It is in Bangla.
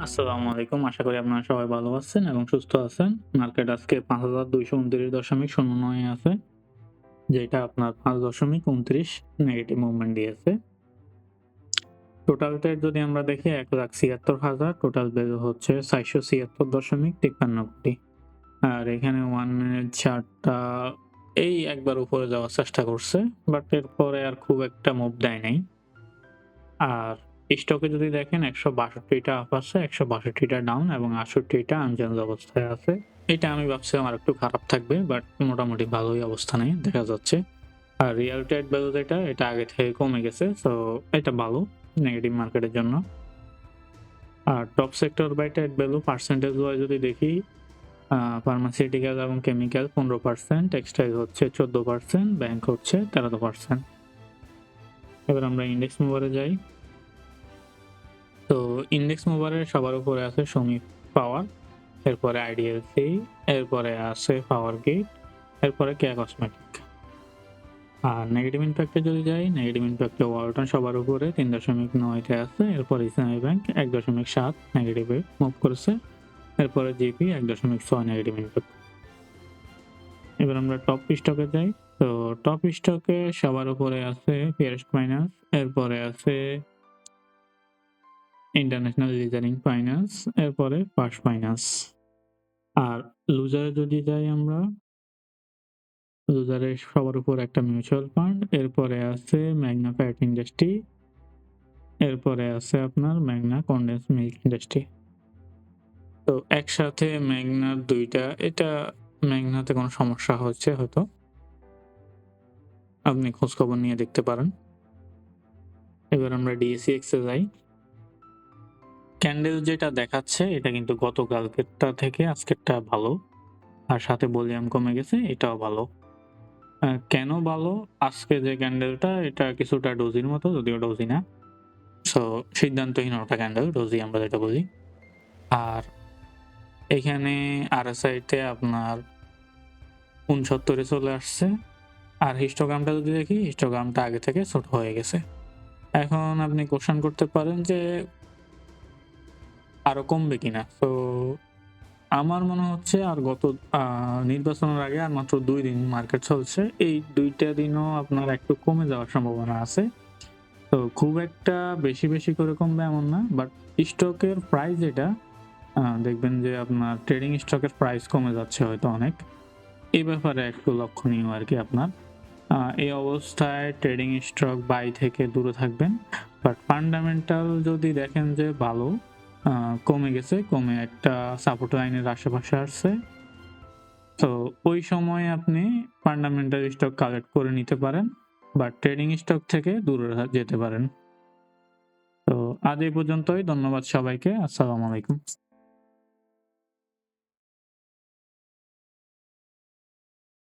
আসসালামু আলাইকুম। আশা করি আপনারা সবাই ভালো আছেন এবং সুস্থ আছেন। মার্কেট আজকে ৫,২২৯.৯ এ আছে। যেটা আপনার ৫.২৯ নেগেটিভ মুভমেন্ট দিয়েছে। টোটাল ট্রেড যদি আমরা দেখি ১,৭৬,০০০, টোটাল ভ্যালু হচ্ছে ৪৭৬.৫৩ কোটি। আর এখানে 1 মিনিট চার্টটা এই একবার উপরে যাওয়ার চেষ্টা করছে। বাট এরপরে আর খুব একটা মুভ দেয় নাই। আর স্টকে যদি দেখেন ১৬২ টা আপ আছে, ১৬২ টা ডাউন এবং ৬৮ টা আনচেঞ্জ অবস্থায় আছে। এটা আমি ভাবছিলাম আরেকটু খারাপ থাকবে, বাট মোটামুটি ভালোই অবস্থানে দেখা যাচ্ছে। আর রিয়াল ট্রেড ভ্যালু যেটা, এটা আগে থেকে কমে গেছে। সো এটা ভালো নেগেটিভ মার্কেটের জন্য। আর top sector by trade value percentage wise যদি দেখি, ফার্মাসিউটিক্যাল এবং কেমিক্যাল ১৫%, টেক্সটাইল হচ্ছে ১৪%, ব্যাংক হচ্ছে ১৩%। এবার আমরা ইন্ডেক্স মুভারে যাই। তো ইন্ডেক্স মুভারের সবার উপরে আছে সমী পাওয়ার, এরপরে আইডিএলসি, এরপরে আছে পাওয়ার গ্রিড, এরপরে কেয়া কসমেটিক। আর নেগেটিভ ইম্প্যাক্টে যদি যাই, নেগেটিভ ইম্প্যাক্টে ওয়ালটন সবার উপরে ৩.৯ তে আছে, এরপরে ইসলামী ব্যাংক ১.৭ নেগেটিভে মুভ করেছে, এরপরে জিপি ১.৬ নেগেটিভ ইম্প্যাক্ট। এবার আমরা টপ স্টকে যাই। তো টপ স্টকে সবার উপরে আছে ফিয়ারেস্ট ফাইন্যান্স, এরপরে আছে ইন্টারন্যাশনাল লিজারিং ফাইন্যান্স, এরপরে ফার্স্ট ফাইন্যান্স। আর লুজারে যদি যাই আমরা, লুজারে সবার উপর একটা মিউচুয়াল ফান্ড, এরপরে আছে ম্যাগনা ফ্যাট ইন্ডাস্ট্রি, এরপরে আছে আপনার ম্যাগনা কনডেন্স মিল্ক ইন্ডাস্ট্রি। তো একসাথে ম্যাগনার ২ টা, এটা ম্যাগনাতে কোনো সমস্যা হচ্ছে হয়তো। আপনি খোঁজখবর নিয়ে দেখতে পারেন। এবার আমরা ডিএসইএক্স এ যাই। ক্যান্ডেল যেটা দেখাচ্ছে এটা কিন্তু গতকালকেরটা থেকে আজকেরটা ভালো। আর সাথে ভলিউম কমে গেছে, এটাও ভালো। কেন ভালো? আজকে যে ক্যান্ডেলটা এটা কিছুটা ডোজির মতো, যদিও ডোজি না। সো সিদ্ধান্তহীন একটা ক্যান্ডেল, ডোজি আমরা যেটা বলি। আর এখানে আরএসআই তে আপনার ৬৯ এ চলে আসছে। আর হিস্টোগ্রামটা যদি দেখি, হিস্টোগ্রামটা আগে থেকে ছোট হয়ে গেছে। এখন আপনি কোয়েশ্চেন করতে পারেন যে আরো কমবে কিনা? তো আমার মনে হচ্ছে আর নির্বাচনের আগে আর মাত্র ২ দিন মার্কেট চলছে। এই ২ টা দিনও আপনার একটু কমে যাওয়ার সম্ভাবনা আছে। তো খুব একটা বেশি করে কমবে এমন না। বাট স্টকের প্রাইস যেটা, দেখবেন যে আপনার ট্রেডিং স্টকের প্রাইস কমে যাচ্ছে হয়তো অনেক। এই ব্যাপারে একটু লক্ষণীয় আরকি আপনার। এই অবস্থায় ট্রেডিং স্টক বাই থেকে দূরে থাকবেন। বাট ফান্ডামেন্টাল যদি দেখেন যে ভালো, কমে গেছে, কমে একটা সাপোর্ট লাইনের আশেপাশে আসছে। তো ওই সময় আপনি ফান্ডামেন্টাল স্টক কালেক্ট করে নিতে পারেন বা ট্রেডিং স্টক থেকে দূরে যেতে পারেন। তো আজ এই পর্যন্তই। ধন্যবাদ সবাইকে। আসসালামু আলাইকুম।